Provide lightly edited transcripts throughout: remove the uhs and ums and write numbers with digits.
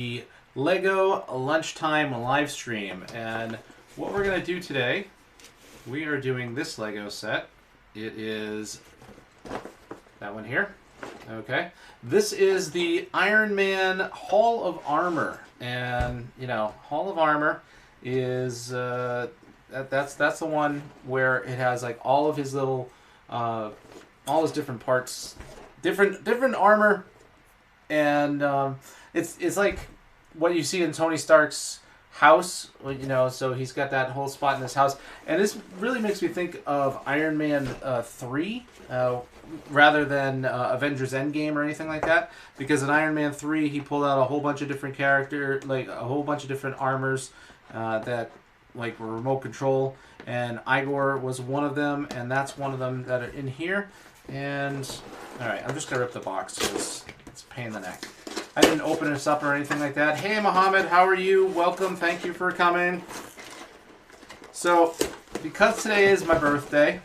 the Lego Lunchtime live stream. And what we're going to do today, we are doing this Lego set. It is that one here. Okay. This is the Ironman Hall of Armor. And, you know, Hall of Armor is, that's the one where it has like all of his little, all his different parts, different armor. And it's like what you see in Tony Stark's house, you know, so he's got that whole spot in his house. And this really makes me think of Iron Man 3 rather than Avengers Endgame or anything like that. Because in Iron Man 3, he pulled out a whole bunch of different a whole bunch of different armors that like were remote control. And Igor was one of them, and that's one of them that are in here. And, alright, I'm just going to rip the box because it's a pain in the neck. I didn't open this up or anything like that. Hey, Mohammed, how are you? Welcome. Thank you for coming. So, because today is my birthday,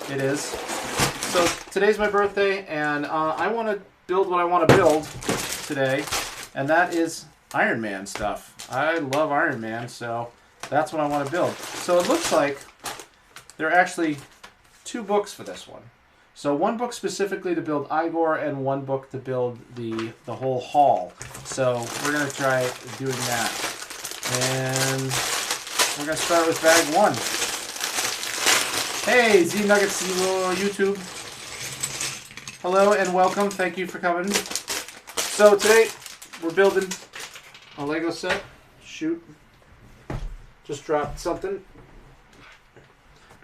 it is. So, today's my birthday, and I want to build what I want to build today, and that is Iron Man stuff. I love Iron Man, so that's what I want to build. So, it looks like there are actually 2 books for this one. So one book specifically to build Igor and one book to build the whole hall. So we're going to try doing that. And we're going to start with bag 1. Hey, Z Nuggets YouTube. Hello and welcome. Thank you for coming. So today we're building a Lego set. Shoot. Just dropped something.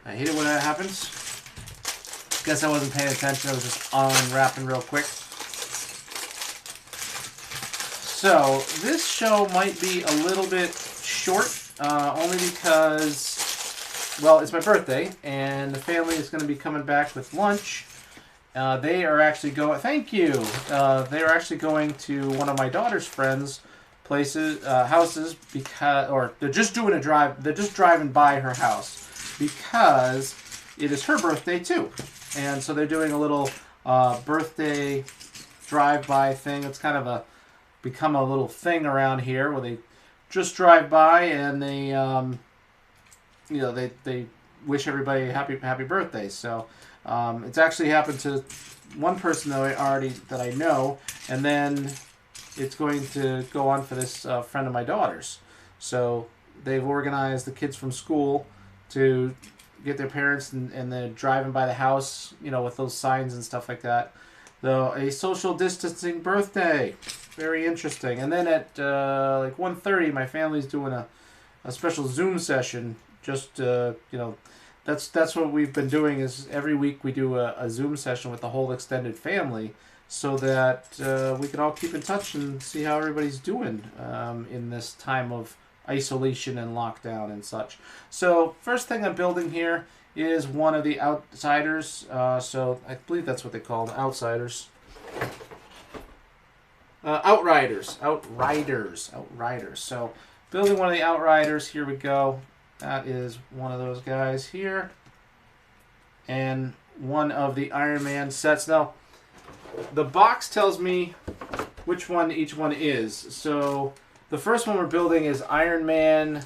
I hate it when that happens. Guess I wasn't paying attention. I was just unwrapping real quick. So this show might be a little bit short, only because, well, it's my birthday, and the family is going to be coming back with lunch. They are actually going. Thank you. They are actually going to one of my daughter's friends' houses or they're just doing a drive. They're just driving by her house because it is her birthday too. And so they're doing a little birthday drive-by thing. It's kind of become a little thing around here where they just drive by and they, they wish everybody a happy birthday. So it's actually happened to one person that I know, and then it's going to go on for this friend of my daughter's. So they've organized the kids from school to get their parents and they're driving by the house, you know, with those signs and stuff like that. Though a social distancing birthday, very interesting. And then at like 1:30, my family's doing a special Zoom session. Just that's what we've been doing. Is every week we do a Zoom session with the whole extended family, so that we can all keep in touch and see how everybody's doing in this time of isolation and lockdown and such. So first thing I'm building here is one of the Outsiders. So I believe that's what they call them, Outsiders. Outriders. So building one of the Outriders. Here we go. That is one of those guys here. And one of the Iron Man sets. Now, the box tells me which one each one is. So the first one we're building is Iron Man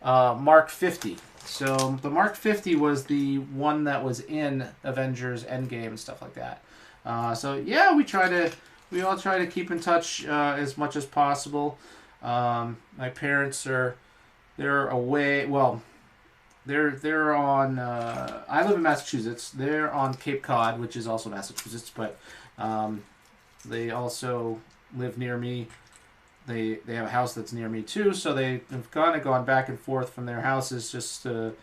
Mark 50. So the Mark 50 was the one that was in Avengers Endgame and stuff like that. So yeah, we all try to keep in touch as much as possible. My parents they're away. Well, they're on. I live in Massachusetts. They're on Cape Cod, which is also Massachusetts, but they also live near me. They have a house that's near me too, so they've kind of gone back and forth from their houses. Just they're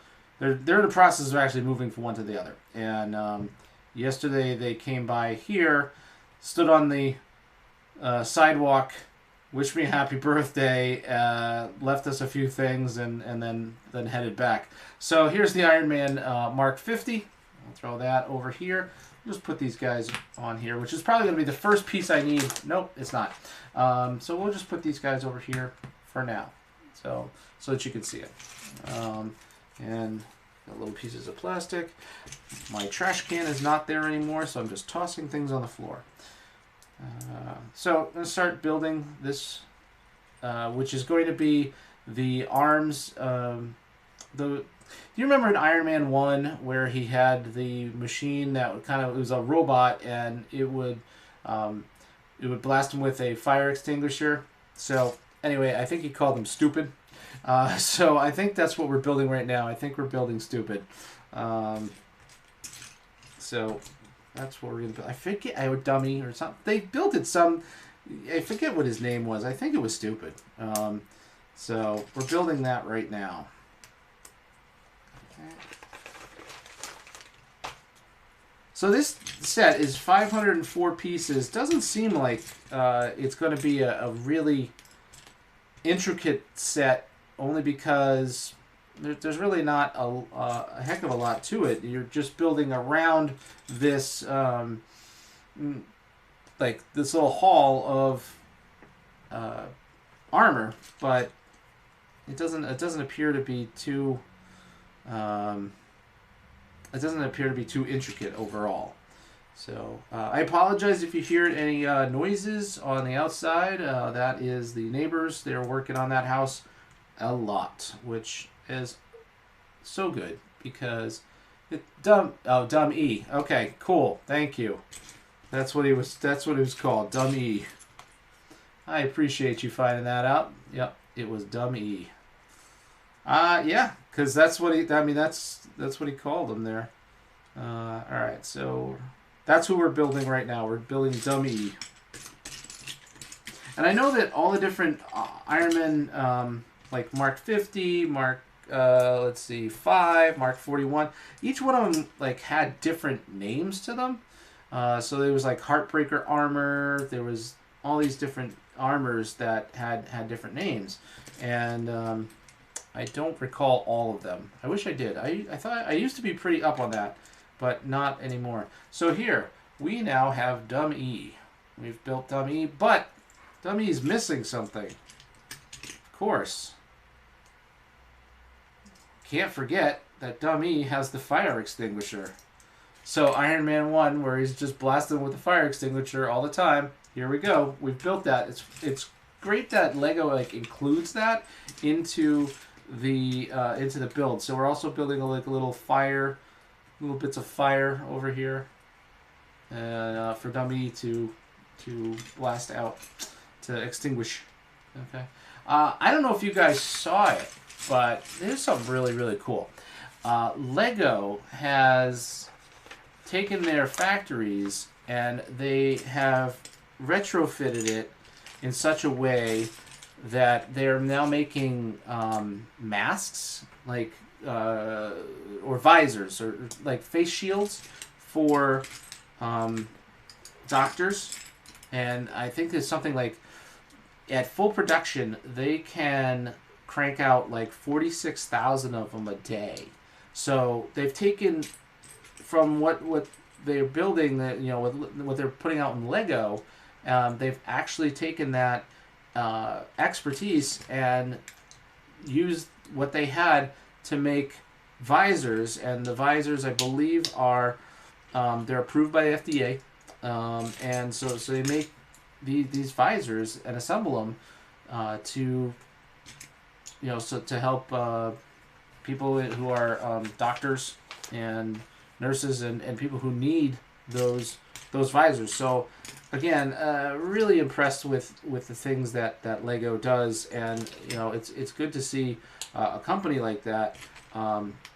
in the process of actually moving from one to the other. And yesterday they came by here, stood on the sidewalk, wished me a happy birthday, left us a few things, and then headed back. So here's the Iron Man Mark 50. I'll throw that over here. Just put these guys on here, which is probably going to be the first piece I need. Nope, it's not. So we'll just put these guys over here for now, so that you can see it. And got little pieces of plastic. My trash can is not there anymore, so I'm just tossing things on the floor. So I'm going to start building this which is going to be the arms. Do you remember in Ironman 1 where he had the machine that kind of, it was a robot, and it would blast him with a fire extinguisher? So anyway, I think he called him Stupid. So I think that's what we're building right now. I think we're building Stupid. So that's what we're going to build. I forget, I would dummy or something. They built it some, I forget what his name was. I think it was Stupid. So we're building that right now. So this set is 504 pieces. Doesn't seem like it's going to be a really intricate set, only because there's really not a heck of a lot to it. You're just building around this, like this little hall of armor, but it doesn't appear to be too. It doesn't appear to be too intricate overall. So I apologize if you hear any noises on the outside. That is the neighbors. They're working on that house a lot, which is so good because dumb E. Okay, cool. Thank you. That's what he was. That's what it was called. Dumb E. I appreciate you finding that out. Yep, it was Dumb E. Yeah, because that's what he. I mean, that's what he called them there. All right, so that's who we're building right now. We're building Dummy. And I know that all the different Ironman, like Mark 50, Mark, let's see, 5, Mark 41, each one of them like had different names to them. So there was like Heartbreaker armor. There was all these different armors that had different names, and I don't recall all of them. I wish I did. I thought I used to be pretty up on that, but not anymore. So here, we now have Dumb E. We've built Dumb E, but Dumb E's missing something. Of course. Can't forget that Dumb E has the fire extinguisher. So Ironman 1, where he's just blasting with the fire extinguisher all the time, here we go. We've built that. It's great that Lego like includes that into the build. So we're also building like a little bits of fire over here, and for Dummy to blast out, to extinguish. Okay. I don't know if you guys saw it, but there's something really, really cool. Lego has taken their factories and they have retrofitted it in such a way that they're now making masks, like or visors, or like face shields for doctors. And I think there's something like, at full production, they can crank out like 46,000 of them a day. So they've taken from what they're building, that what they're putting out in Lego, they've actually taken that expertise and used what they had to make visors. And the visors, I believe, are they're approved by the FDA, and so they make these visors and assemble them to to help people who are doctors and nurses and people who need those visors. So again, really impressed with the things that Lego does, and it's good to see a company like that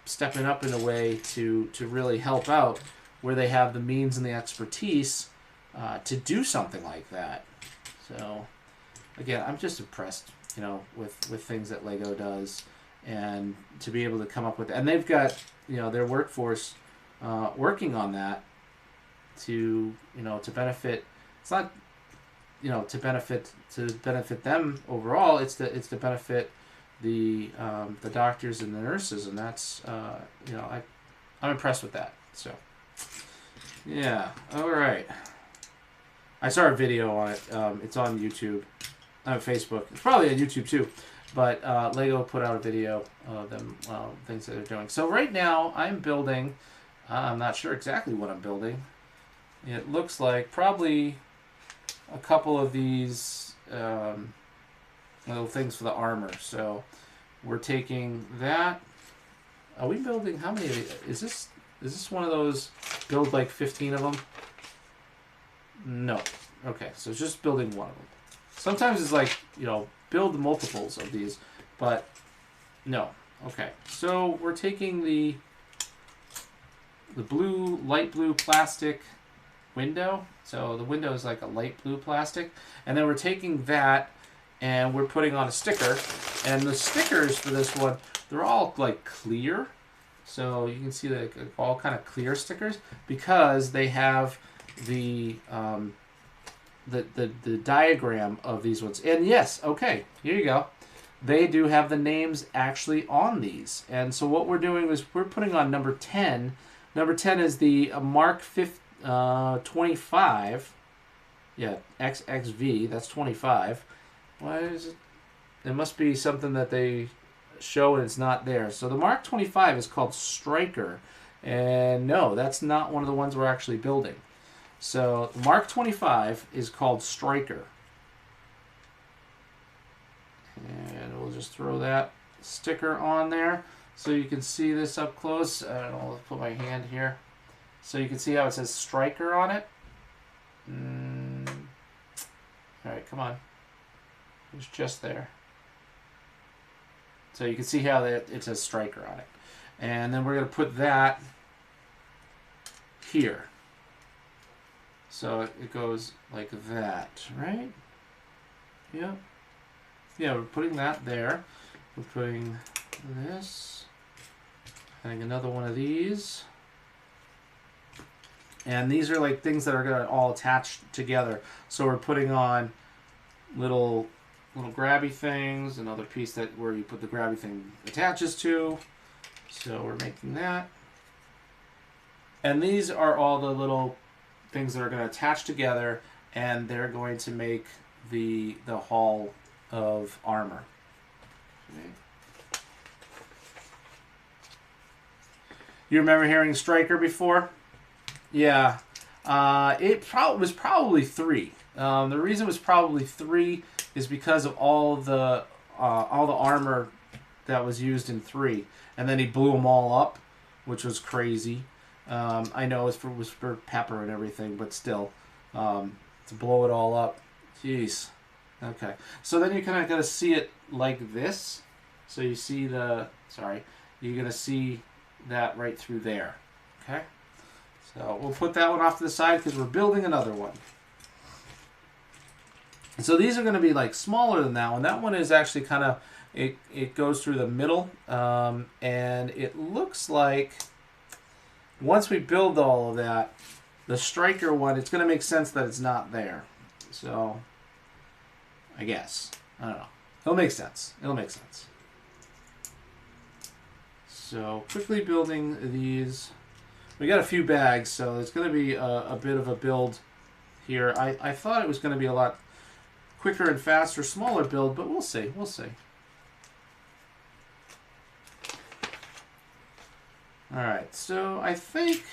stepping up in a way to really help out where they have the means and the expertise to do something like that. So again, I'm just impressed, with things that Lego does, and to be able to come up with, and they've got their workforce working on that to benefit. It's not to benefit them overall. It's to benefit the doctors and the nurses, and that's I'm impressed with that. So yeah, all right. I saw a video on it. It's on YouTube, on Facebook. It's probably on YouTube too. But Lego put out a video of them things that they're doing. So right now I'm building. I'm not sure exactly what I'm building. It looks like probably a couple of these little things for the armor. So we're taking that. Are we building, how many is this one of those build like 15 of them? No. Okay, so it's just building one of them. Sometimes it's like, you know, build multiples of these, but no. Okay, so we're taking the blue, light blue plastic window. So the window is like a light blue plastic. And then we're taking that and we're putting on a sticker. And the stickers for this one, they're all like clear. So you can see like all kind of clear stickers because they have the diagram of these ones. And yes, okay, here you go. They do have the names actually on these. And so what we're doing is we're putting on number 10. Number 10 is the Mark 25. Yeah, XXV, that's 25. Why is it? It must be something that they show and it's not there. So the Mark 25 is called Striker. And no, that's not one of the ones we're actually building. So the Mark 25 is called Striker. And we'll just throw that sticker on there so you can see this up close. I don't know, let's put my hand here. So you can see how it says Striker on it. Alright, come on. It's just there. So you can see how it says Striker on it. And then we're going to put that here. So it goes like that, right? Yeah. Yeah, we're putting that there. We're putting this. Adding another one of these. And these are like things that are going to all attach together. So we're putting on little grabby things, another piece that where you put the grabby thing attaches to. So we're making that. And these are all the little things that are going to attach together, and they're going to make the hull of armor. Okay. You remember hearing Striker before? Yeah. It was probably 3. The reason it was probably 3 is because of all the armor that was used in 3, and then he blew them all up, which was crazy. I know it was for pepper and everything, but still, to blow it all up, jeez. Okay, so then you kind of got to see it like this. So you see you're gonna see that right through there. Okay, so we'll put that one off to the side because we're building another one. So these are going to be like smaller than that one. That one is actually kind of, it goes through the middle, and it looks like once we build all of that, the Striker one, it's going to make sense that it's not there. So I guess, I don't know. It'll make sense. It'll make sense. So quickly building these. We got a few bags, so it's going to be a bit of a build here. I thought it was going to be a lot quicker and faster, smaller build, but we'll see. We'll see. Alright, so I think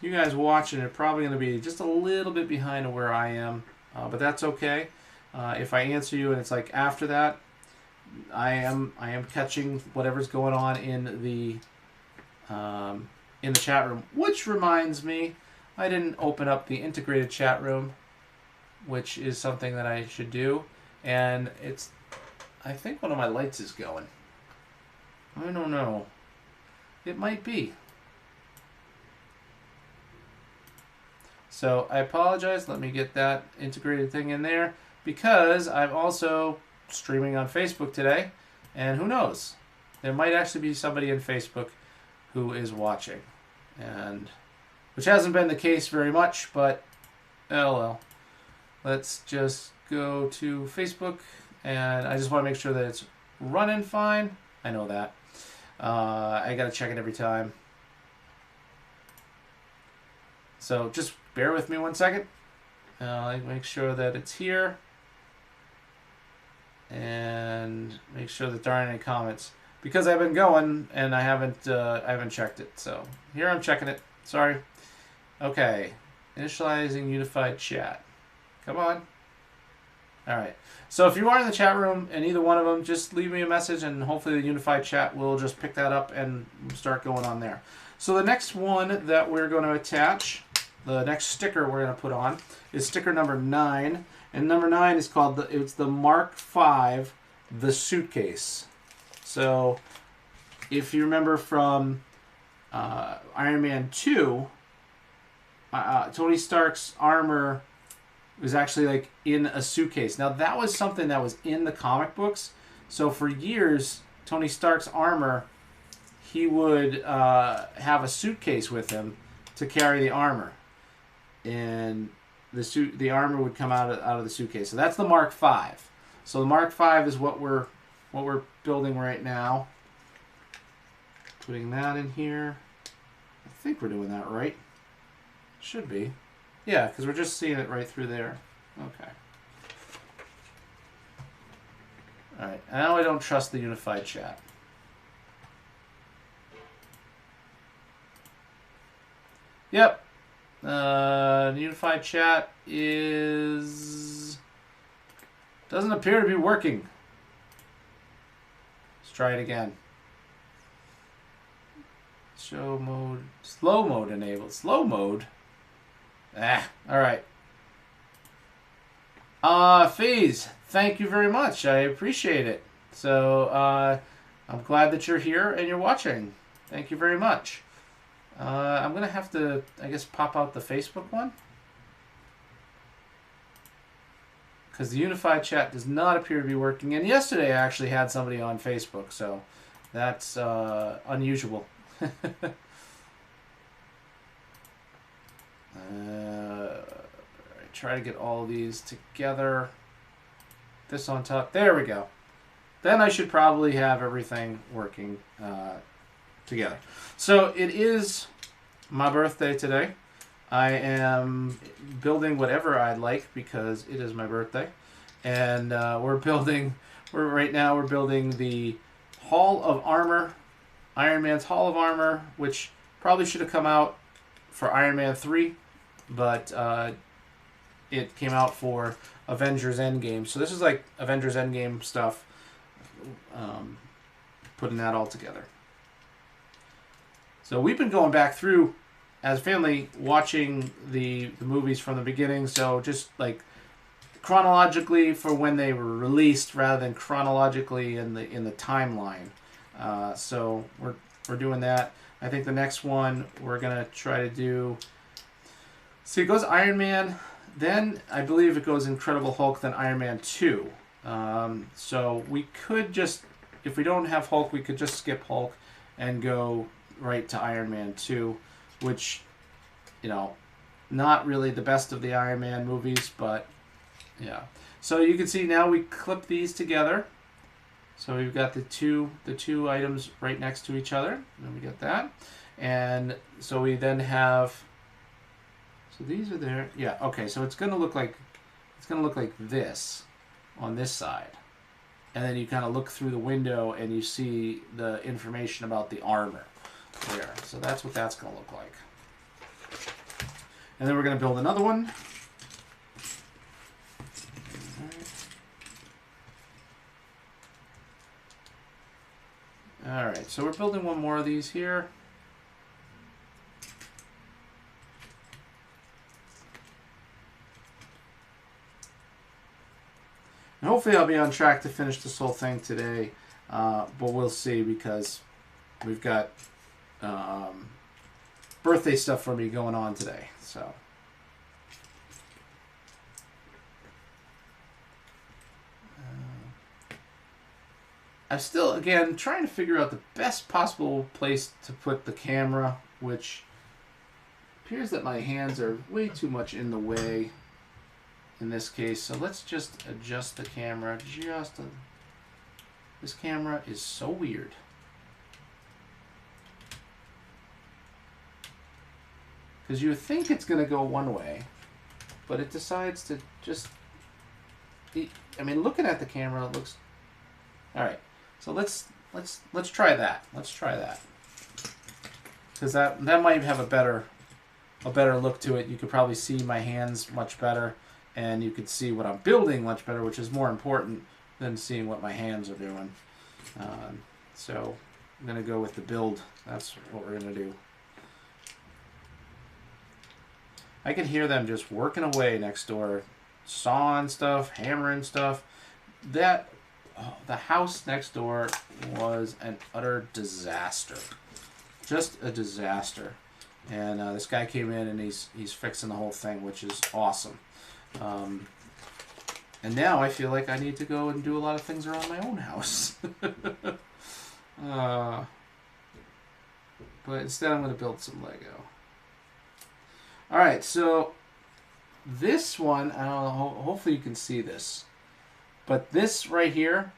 you guys watching are probably going to be just a little bit behind where I am, but that's okay. If I answer you and it's like after that, I am catching whatever's going on in the chat room. Which reminds me, I didn't open up the integrated chat room, which is something that I should do. And I think one of my lights is going. I don't know. It might be. So I apologize. Let me get that integrated thing in there because I'm also streaming on Facebook today. And who knows? There might actually be somebody in Facebook who is watching. And which hasn't been the case very much, but oh well. Let's just go to Facebook, and I just want to make sure that it's running fine. I know that. I got to check it every time. So just bear with me one second. Make sure that it's here. And make sure that there aren't any comments. Because I've been going, and I haven't checked it. So here I'm checking it. Sorry. Okay. Initializing unified chat. Come on. All right. So if you are in the chat room and either one of them, just leave me a message, and hopefully the unified chat will just pick that up and start going on there. So the next one that we're going to attach, the next sticker we're going to put on, is sticker number 9. And number 9 is called, it's the Mark V, the suitcase. So if you remember from Iron Man 2, Tony Stark's armor was actually like in a suitcase. Now that was something that was in the comic books. So for years, Tony Stark's armor, he would have a suitcase with him to carry the armor, and the armor would come out of the suitcase. So that's the Mark V. So the Mark V is what we're building right now. Putting that in here. I think we're doing that right. Should be. Yeah, because we're just seeing it right through there. Okay. Alright, now I don't trust the unified chat. Yep. The unified chat doesn't appear to be working. Let's try it again. Show mode. Slow mode enabled. Slow mode? Alright. Faze, thank you very much. I appreciate it. So, I'm glad that you're here and you're watching. Thank you very much. I'm going to have to, I guess, pop out the Facebook one. Because the unified chat does not appear to be working. And yesterday I actually had somebody on Facebook, so that's unusual. Try to get all of these together. This on top. There we go. Then I should probably have everything working together. So it is my birthday today. I am building whatever I like because it is my birthday. And right now we're building the Hall of Armor, Iron Man's Hall of Armor, which probably should have come out for Iron Man 3, but it came out for Avengers Endgame. So this is like Avengers Endgame stuff, putting that all together. So we've been going back through, as a family, watching the movies from the beginning. So just like chronologically for when they were released, rather than chronologically in the timeline. So we're doing that. I think the next one we're gonna try to do. See, it goes Iron Man, then I believe it goes Incredible Hulk, then Iron Man 2. So we could just, if we don't have Hulk, we could just skip Hulk and go right to Iron Man 2, which, you know, not really the best of the Iron Man movies, but yeah. So you can see now we clip these together. So we've got the two items right next to each other. And we get that. And so we then have, so these are there. Yeah, okay. So it's going to look like this on this side. And then you kind of look through the window and you see the information about the armor there. So that's what that's going to look like. And then we're going to build another one. Alright, so we're building one more of these here. And hopefully I'll be on track to finish this whole thing today, but we'll see, because we've got birthday stuff for me going on today. So I'm still, again, trying to figure out the best possible place to put the camera, which appears that my hands are way too much in the way in this case. So let's just adjust the camera. This camera is so weird. Because you think it's going to go one way, but it decides to just... I mean, looking at the camera, it looks... All right. So let's try that. Let's try that, because that might have a better look to it. You could probably see my hands much better, and you can see what I'm building much better, which is more important than seeing what my hands are doing. So I'm going to go with the build. That's what we're going to do. I can hear them just working away next door, sawing stuff, hammering stuff. The house next door was an utter disaster. Just a disaster. And this guy came in and he's fixing the whole thing, which is awesome. And now I feel like I need to go and do a lot of things around my own house. But instead I'm going to build some Lego. Alright, so this one, I don't know, hopefully you can see this. But this right here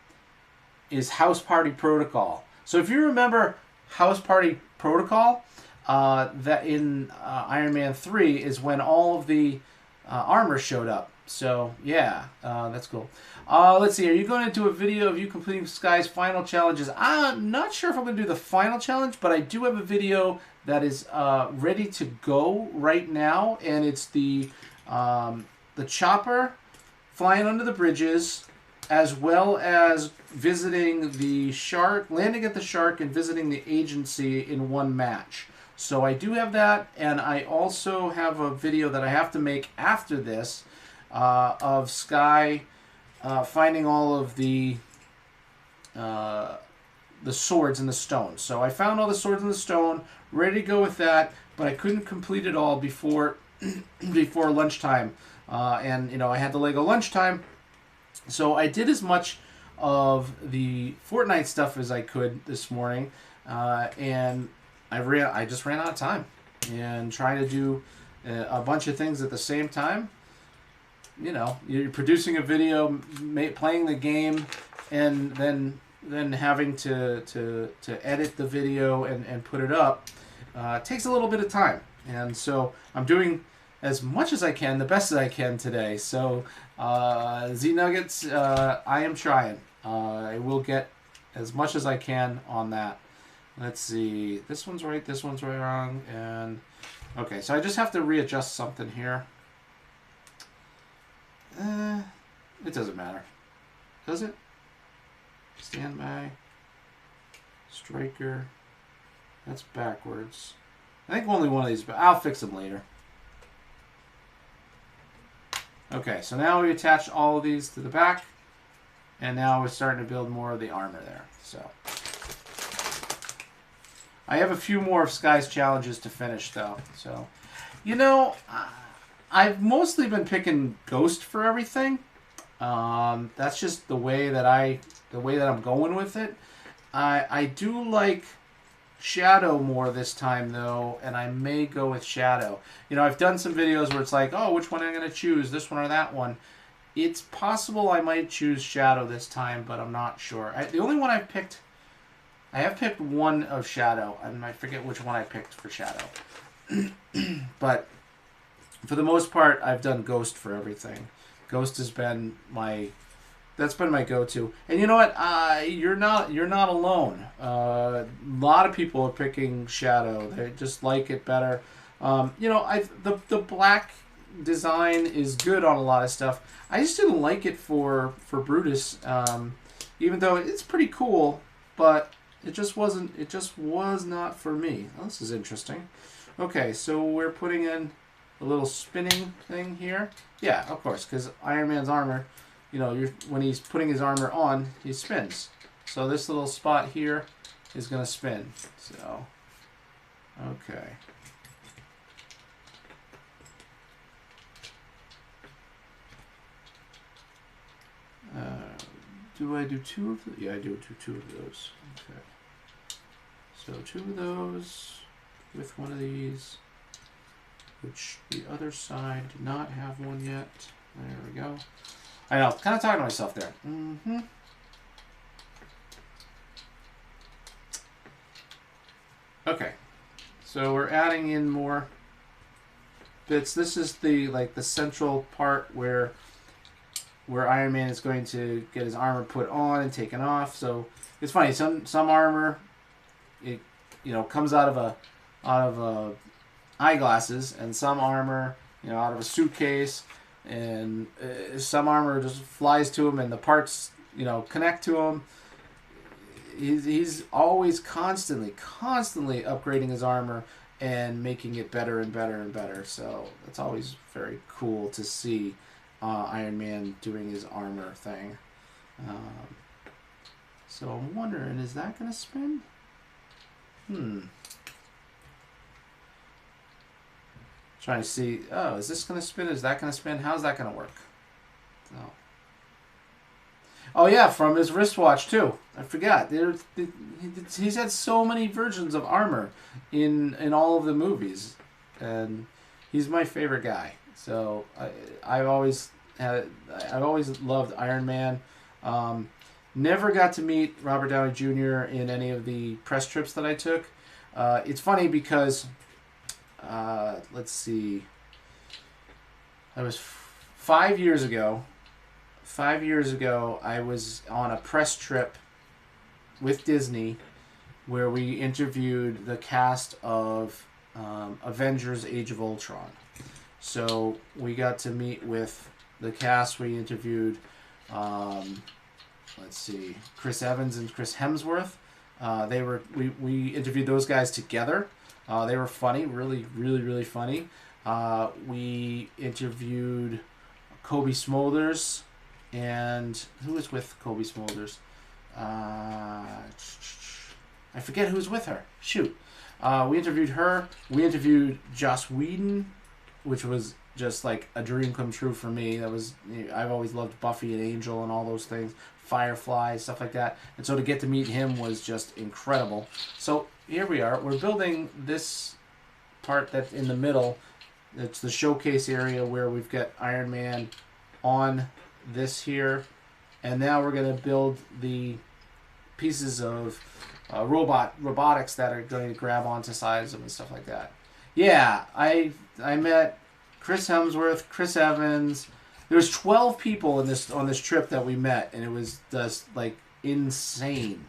is House Party Protocol. So if you remember House Party Protocol, that in Iron Man 3 is when all of the armor showed up. So yeah, that's cool. Let's see, are you going to do a video of you completing Sky's final challenges? I'm not sure if I'm going to do the final challenge, but I do have a video that is ready to go right now, and it's the chopper flying under the bridges, as well as visiting the shark, landing at the shark, and visiting the agency in one match. So I do have that, and I also have a video that I have to make after this of Sky finding all of the swords in the stone. So I found all the swords in the stone, ready to go with that, but I couldn't complete it all before before lunchtime. And you know, I had the Lego lunchtime, so I did as much of the Fortnite stuff as I could this morning, and I just ran out of time, and trying to do a bunch of things at the same time. You know, you're producing a video, playing the game, and then having to edit the video and put it up. Takes a little bit of time, and so I'm doing as much as I can, the best that I can today. So Z Nuggets, I am trying. I will get as much as I can on that. Let's see, this one's right, wrong, and okay, so I just have to readjust something here. It doesn't matter. Does it? Standby. Striker. That's backwards. I think only one of these, but I'll fix them later. Okay, so now we attached all of these to the back, and now we're starting to build more of the armor there. So I have a few more of Sky's challenges to finish, though. So, you know, I've mostly been picking Ghost for everything. That's just the way that I'm going with it. I do like Shadow more this time, though, and I may go with Shadow. You know, I've done some videos where it's like, oh, which one am I going to choose, this one or that one? It's possible I might choose Shadow this time, but I'm not sure. The only one I've picked, I have picked one of Shadow, and I forget which one I picked for Shadow. But for the most part, I've done Ghost for everything. Ghost has been that's been my go-to. And you know what? You're not alone. A lot of people are picking Shadow. They just like it better. You know, the black design is good on a lot of stuff. I just didn't like it for Brutus, even though it's pretty cool, but it just wasn't. It just was not for me. Oh, this is interesting. Okay, so we're putting in a little spinning thing here. Yeah, of course, because Iron Man's armor, you know, when he's putting his armor on, he spins. So this little spot here is going to spin. So, okay. Do I do two of them? Yeah, I do two of those. Okay. So two of those with one of these, which the other side did not have one yet. There we go. I know, kind of talking to myself there. Okay, so we're adding in more bits. This is the central part where Iron Man is going to get his armor put on and taken off. So it's funny. Some armor, it comes out of eyeglasses, and some armor, out of a suitcase. and some armor just flies to him, and the parts, you know, connect to him. He's always constantly upgrading his armor and making it better and better and better. So it's always very cool to see Iron Man doing his armor thing. So I'm wondering, is that going to spin? Trying to see, oh, is this going to spin? Is that going to spin? How's that going to work? Oh. Oh yeah, from his wristwatch too. I forgot. He's had so many versions of armor in all of the movies, and he's my favorite guy. So I've always loved Iron Man. Never got to meet Robert Downey Jr. in any of the press trips that I took. It's funny because let's see. I was 5 years ago. 5 years ago, I was on a press trip with Disney where we interviewed the cast of Avengers Age of Ultron. So we got to meet with the cast. We interviewed, let's see, Chris Evans and Chris Hemsworth. We interviewed those guys together. They were funny, really funny. We interviewed Kobe Smulders. And who was with Kobe Smulders? I forget who was with her. Shoot. We interviewed her. We interviewed Joss Whedon, which was just like a dream come true for me. I've always loved Buffy and Angel and all those things. Firefly, stuff like that. And so to get to meet him was just incredible. So here we are. We're building this part that's in the middle. It's the showcase area where we've got Iron Man on this here, and now we're going to build the pieces of robotics that are going to grab onto sides of them and stuff like that. Yeah, I met Chris Hemsworth, Chris Evans. There was 12 people on this trip that we met, and it was just like insane.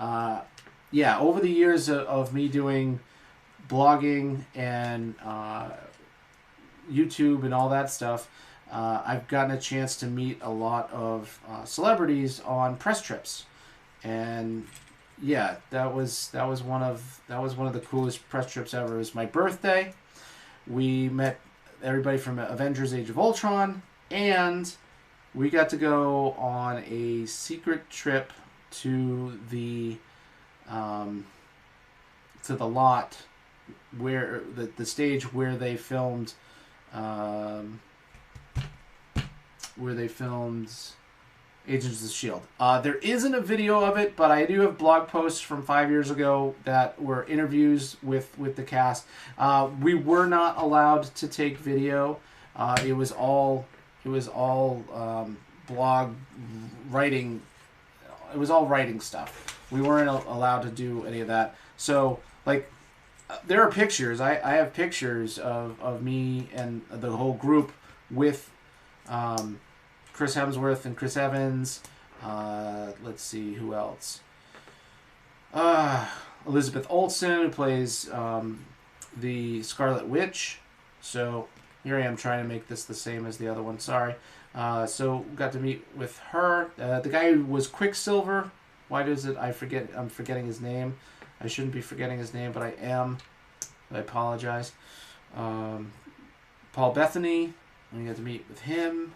Yeah, over the years of me doing blogging and YouTube and all that stuff, I've gotten a chance to meet a lot of celebrities on press trips, and yeah, that was one of the coolest press trips ever. It was my birthday. We met everybody from Avengers: Age of Ultron, and we got to go on a secret trip to the lot where the stage where they filmed. Agents of S.H.I.E.L.D. There isn't a video of it, but I do have blog posts from 5 years ago that were interviews with the cast. We were not allowed to take video. It was all blog writing. It was all writing stuff. We weren't allowed to do any of that. So, like, there are pictures. I have pictures of me and the whole group with Chris Hemsworth and Chris Evans. Let's see, who else? Elizabeth Olsen, who plays the Scarlet Witch. So here I am trying to make this the same as the other one. Sorry. So got to meet with her. The guy who was Quicksilver. Why does it? I'm forgetting his name. I shouldn't be forgetting his name, but I am. I apologize. Paul Bettany. We got to meet with him.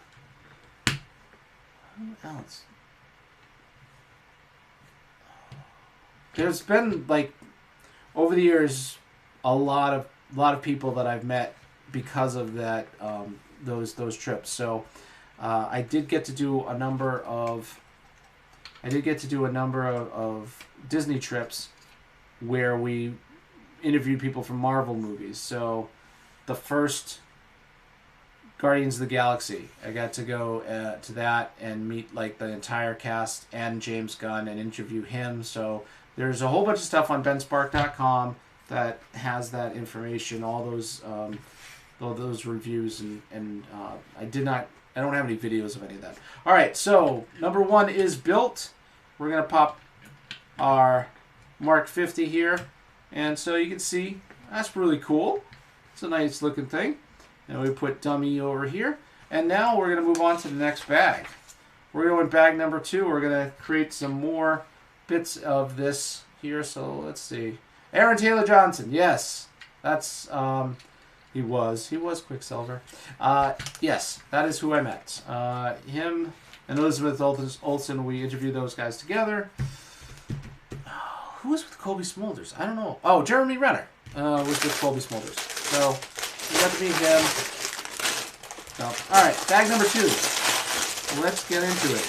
Who else? There's been, like, over the years, a lot of people that I've met because of that those trips. So I did get to do a number of Disney trips where we interviewed people from Marvel movies. So the first Guardians of the Galaxy, I got to go to that and meet like the entire cast and James Gunn and interview him. So there's a whole bunch of stuff on benspark.com that has that information, all those reviews, and I don't have any videos of any of that. All right, so number 1 is built. We're gonna pop our Mark 50 here, and so you can see that's really cool. It's a nice looking thing. And we put dummy over here. And now we're going to move on to the next bag. We're going to bag number 2. We're going to create some more bits of this here. So let's see. Aaron Taylor Johnson. Yes. That's, he was Quicksilver. Yes, that is who I met. Him and Elizabeth Olsen, we interviewed those guys together. Who was with Colby Smulders? I don't know. Oh, Jeremy Renner was with Colby Smulders. So, we got to meet him. So, alright, bag number 2. Let's get into it.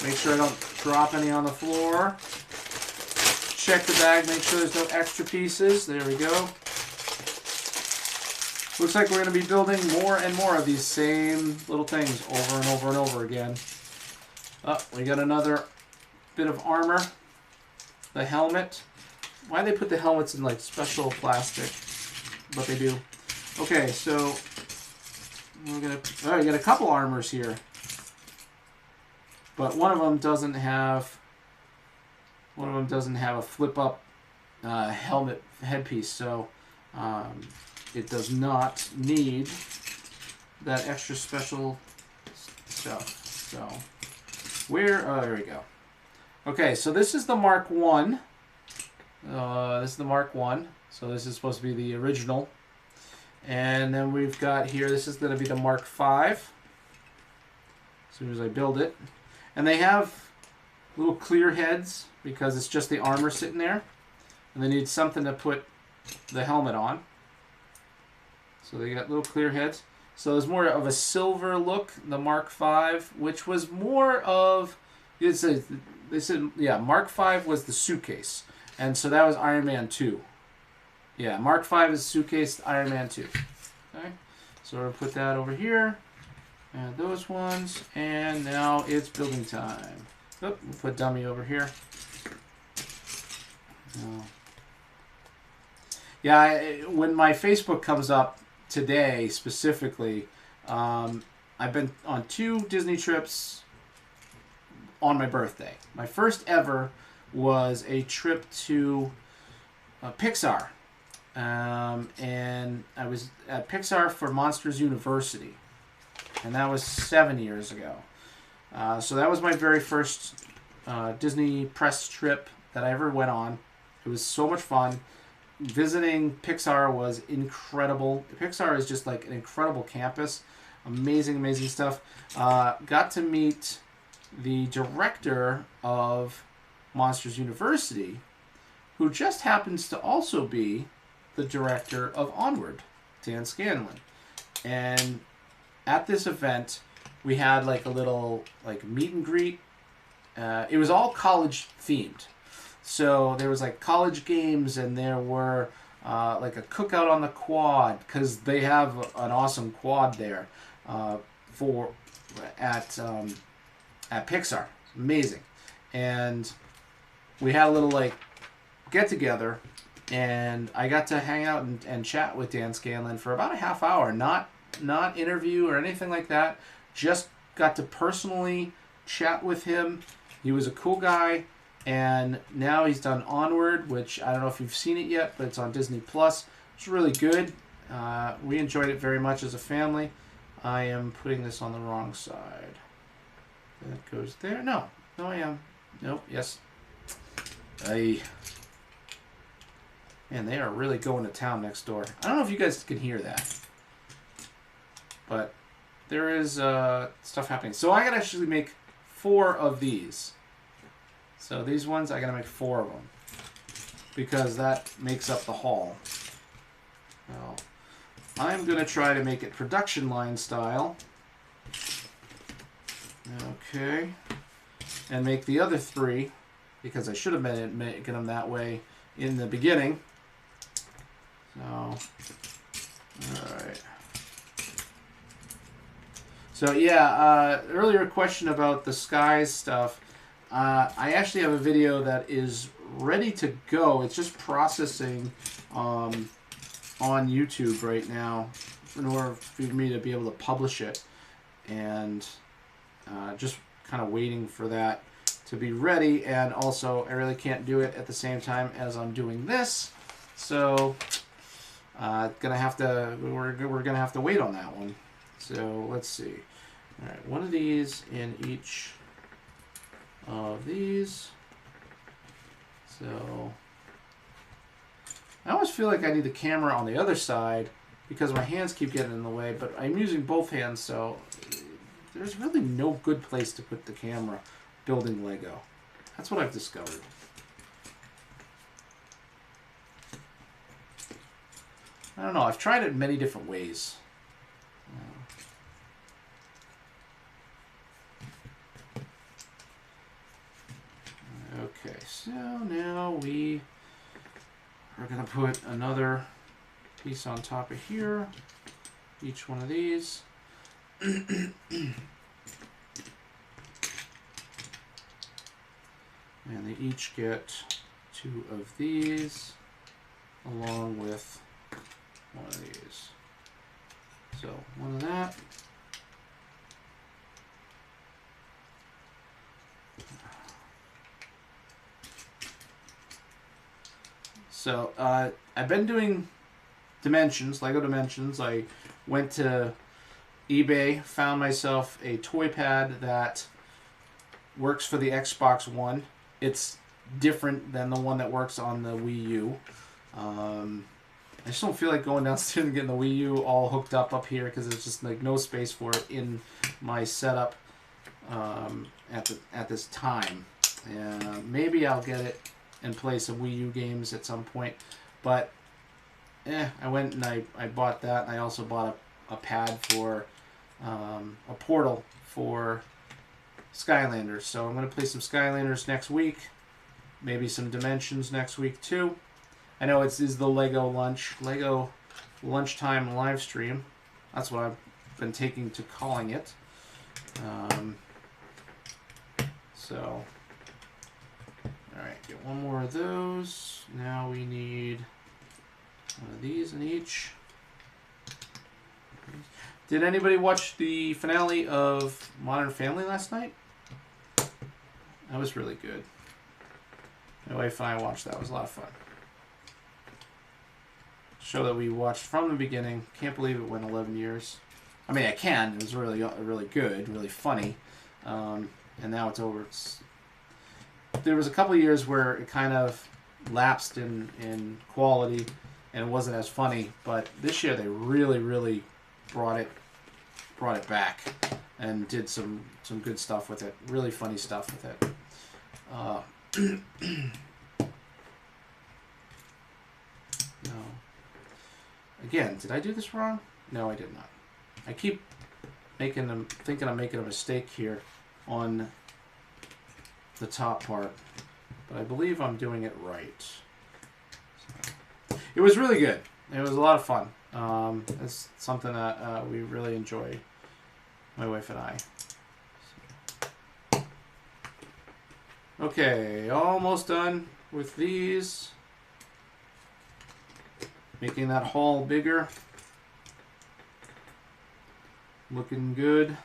Make sure I don't drop any on the floor. Check the bag, make sure there's no extra pieces. There we go. Looks like we're going to be building more and more of these same little things over and over and over again. Oh, we got another bit of armor. The helmet. Why they put the helmets in like special plastic? But they do. Okay, so we're gonna. Oh, you got a couple armors here, but one of them doesn't have. One of them doesn't have a flip-up helmet headpiece, so it does not need that extra special stuff. So where? Oh, there we go. Okay, so this is the Mark 1. This is the Mark 1. So this is supposed to be the original. And then we've got here, this is going to be the Mark 5. As soon as I build it. And they have little clear heads because it's just the armor sitting there. And they need something to put the helmet on. So they got little clear heads. So there's more of a silver look, the Mark 5, which was more of... They said, yeah, Mark 5 was the suitcase. And so that was Iron Man 2. Yeah, Mark 5 is suitcase, Iron Man 2. Okay, so we're going to put that over here. Add those ones. And now it's building time. Oop, we'll put dummy over here. Oh. Yeah, when my Facebook comes up today specifically, I've been on 2 Disney trips on my birthday. My first ever was a trip to Pixar. And I was at Pixar for Monsters University. And that was 7 years ago. So that was my very first Disney press trip that I ever went on. It was so much fun. Visiting Pixar was incredible. Pixar is just like an incredible campus. Amazing, amazing stuff. Got to meet the director of Monsters University, who just happens to also be the director of Onward, Dan Scanlon. And at this event, we had like a little like meet and greet. It was all college themed. So there was like college games, and there were like a cookout on the quad, because they have an awesome quad there at Pixar. Amazing. And we had a little like get together, and I got to hang out and chat with Dan Scanlon for about a half hour. Not interview or anything like that. Just got to personally chat with him. He was a cool guy. And now he's done Onward, which I don't know if you've seen it yet, but it's on Disney Plus. It's really good. We enjoyed it very much as a family. I am putting this on the wrong side. That goes there. No, I am. Nope. Yes. Man, they are really going to town next door. I don't know if you guys can hear that, but there is stuff happening. So I gotta actually make 4 of these. So these ones, I gotta make 4 of them, because that makes up the haul. Now, I'm gonna try to make it production line style. Okay. And make the other 3, because I should have been making them that way in the beginning. So, alright. So yeah, earlier question about the skies stuff. I actually have a video that is ready to go. It's just processing on YouTube right now in order for me to be able to publish it. And just kind of waiting for that to be ready. And also, I really can't do it at the same time as I'm doing this. So we're gonna have to wait on that one. So let's see. All right, one of these in each of these. So I always feel like I need the camera on the other side because my hands keep getting in the way, but I'm using both hands, so there's really no good place to put the camera building Lego. That's what I've discovered. I don't know. I've tried it many different ways. Okay, so now we are going to put another piece on top of here. Each one of these. And they each get 2 of these along with one of these. So one of that. So I've been doing dimensions, Lego dimensions. I went to eBay, found myself a toy pad that works for the Xbox One. It's different than the one that works on the Wii U. I just don't feel like going downstairs and getting the Wii U all hooked up here because there's just like no space for it in my setup at this time. Maybe I'll get it and play some Wii U games at some point, but I went and I bought that, and I also bought a pad for a portal for Skylanders. So I'm going to play some Skylanders next week, maybe some Dimensions next week too. I know this is the Lego Lunchtime live stream. That's what I've been taking to calling it. So, alright, get one more of those. Now we need one of these in each. Did anybody watch the finale of Modern Family last night? That was really good. My wife and I watched that. It was a lot of fun. Show that we watched from the beginning. Can't believe it went 11 years. I mean, I can. It was really, really good, really funny. And now it's over. There was a couple of years where it kind of lapsed in quality and it wasn't as funny. But this year they really, really brought it back and did some good stuff with it. Really funny stuff with it. No. Again, did I do this wrong? No, I did not. I keep thinking I'm making a mistake here on the top part, but I believe I'm doing it right. So, it was really good. It was a lot of fun. It's something that we really enjoy, my wife and I. Okay, almost done with these. Making that haul bigger. Looking good.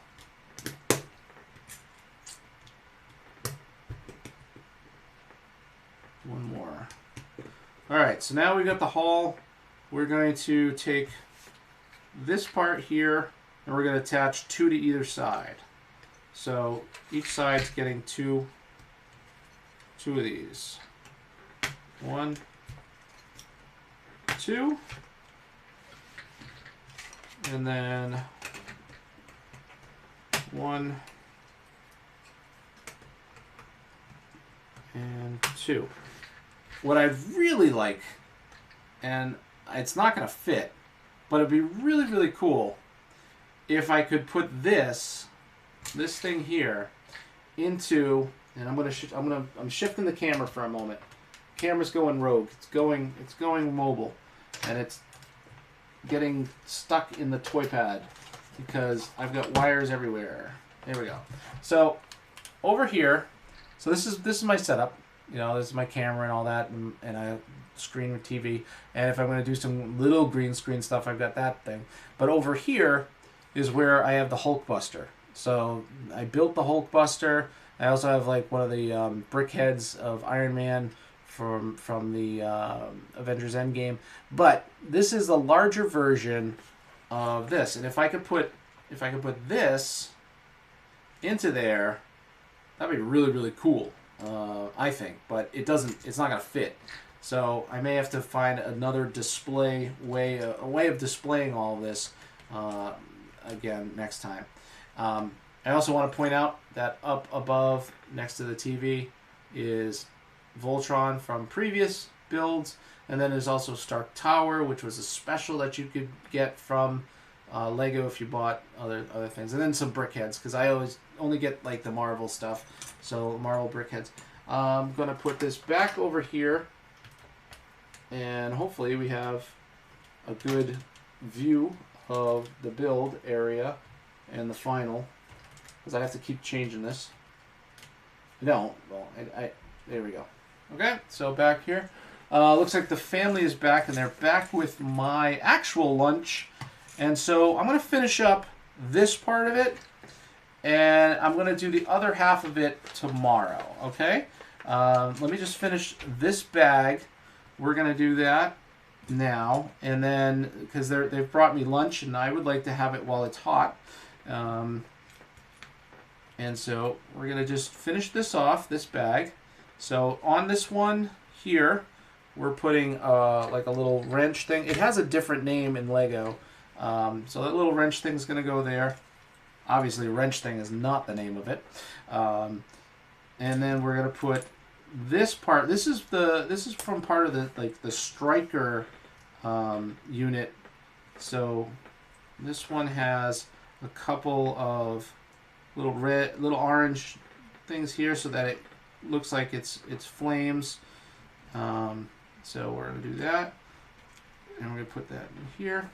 One more. Alright, so now we got the haul. We're going to take this part here and we're going to attach 2 to either side. So each side's getting two of these. 1, 2, and then 1 and 2. What I'd really like, and it's not going to fit, but it'd be really, really cool if I could put this thing here into, and I'm shifting the camera for a moment. Camera's going rogue. It's going mobile, and it's getting stuck in the toy pad because I've got wires everywhere. There we go. So over here, so this is my setup. You know, this is my camera and all that, and I screen with TV. And if I'm going to do some little green screen stuff, I've got that thing. But over here is where I have the Hulkbuster. So I built the Hulkbuster. I also have like one of the brick heads of Ironman from the Avengers Endgame. But this is a larger version of this. And if I could put if I could put this into there, that'd be really, really cool, I think. But it doesn't, it's not going to fit. So I may have to find another display way, a way of displaying all of this again next time. I also want to point out that up above next to the TV is Voltron from previous builds, and then there's also Stark Tower, which was a special that you could get from Lego if you bought other things, and then some brickheads, because I always only get like the Marvel stuff, so Marvel brickheads. I'm gonna put this back over here, and hopefully we have a good view of the build area and the final, because I have to keep changing this. No, well, there we go. Okay, so back here. Looks like the family is back, and they're back with my actual lunch. And so I'm going to finish up this part of it, and I'm going to do the other half of it tomorrow, okay? Let me just finish this bag. We're going to do that now, and then, because they've brought me lunch, and I would like to have it while it's hot. And so we're going to just finish this off, this bag. So on this one here, we're putting like a little wrench thing. It has a different name in Lego. So that little wrench thing is going to go there. Obviously, wrench thing is not the name of it. And then we're going to put this part. This is from part of the striker unit. So this one has a couple of little orange things here, so that it looks like it's flames. So we're going to do that, and we're going to put that in here.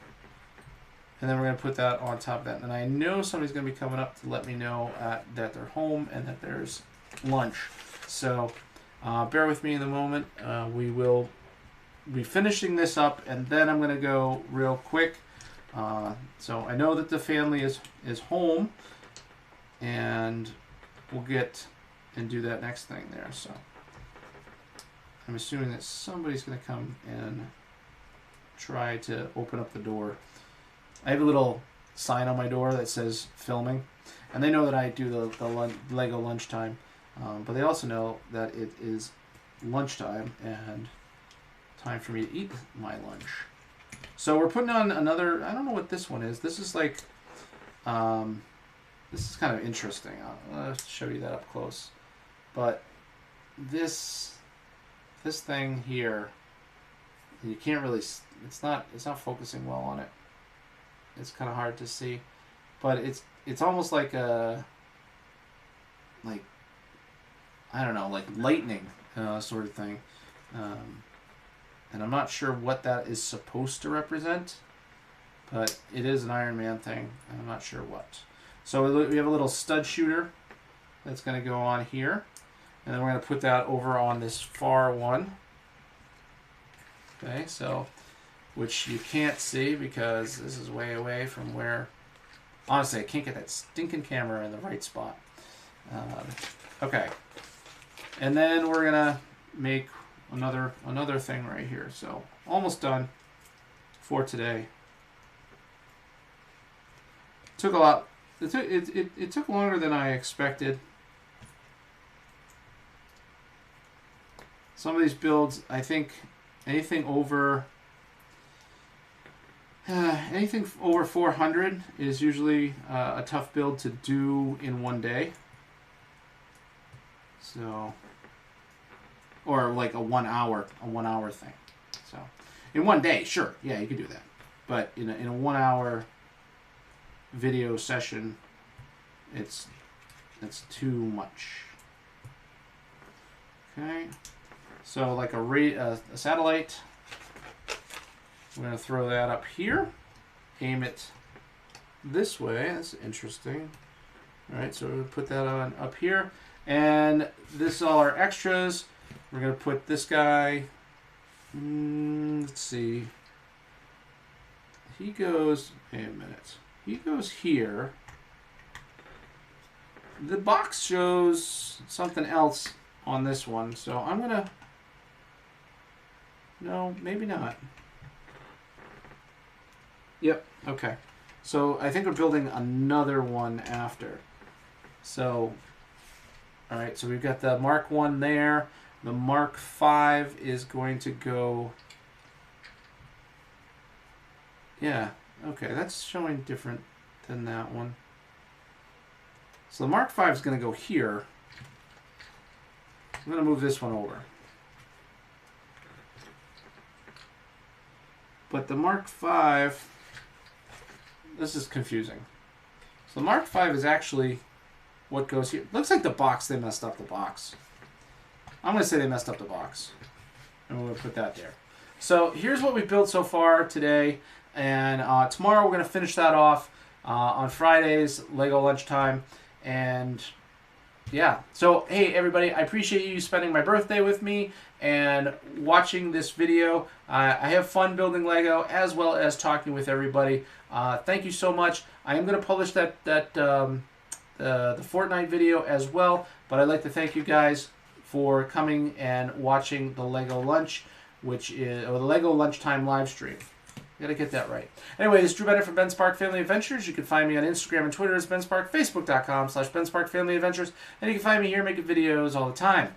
And then we're going to put that on top of that. And I know somebody's going to be coming up to let me know that they're home and that there's lunch. So bear with me in the moment. We will be finishing this up, and then I'm going to go real quick. So I know that the family is home, and we'll get and do that next thing there. So I'm assuming that somebody's going to come and try to open up the door. I have a little sign on my door that says filming, and they know that I do the Lego lunchtime, but they also know that it is lunchtime and time for me to eat my lunch. So we're putting on another, I don't know what this one is. This is like, this is kind of interesting. I'll show you that up close. But this thing here, you can't really, it's not focusing well on it. It's kind of hard to see, but it's almost like a, like, I don't know, like lightning sort of thing, and I'm not sure what that is supposed to represent, but it is an Ironman thing, and I'm not sure what. So we have a little stud shooter that's going to go on here, and then we're going to put that over on this far one. Okay, so, which you can't see because this is way away from where, honestly, I can't get that stinking camera in the right spot. Okay, and then we're gonna make another thing right here. So almost done for today. Took a lot. It took longer than I expected. Some of these builds, I think, anything over 400 is usually a tough build to do in one day. So, or like a 1 hour thing. So, in one day, sure, yeah, you can do that. But in a 1 hour video session, it's too much. Okay, so like a satellite. I'm going to throw that up here, aim it this way. That's interesting. All right, so we're going to put that on up here. And this is all our extras. We're going to put this guy, let's see. He goes, wait a minute. He goes here. The box shows something else on this one. So I'm going to, no, maybe not. Yep, okay. So I think we're building another one after. So, all right, so we've got the Mark 1 there. The Mark 5 is going to go... Yeah, okay, that's showing different than that one. So the Mark 5 is going to go here. I'm going to move this one over. But the Mark 5, this is confusing. So the Mark 5 is actually what goes here. Looks like the box, they messed up the box. I'm going to say they messed up the box. And we're going to put that there. So here's what we built so far today. And tomorrow we're going to finish that off on Fridays, Lego Lunchtime. And yeah, so hey everybody, I appreciate you spending my birthday with me and watching this video. I have fun building Lego as well as talking with everybody. Thank you so much. I am going to publish the Fortnite video as well, but I'd like to thank you guys for coming and watching the Lego Lunch, or the Lego Lunchtime live stream. Gotta get that right. Anyway, this is Drew Bennett from Ben Spark Family Adventures. You can find me on Instagram and Twitter as Ben Spark, Facebook.com/Ben Spark Family Adventures, and you can find me here making videos all the time.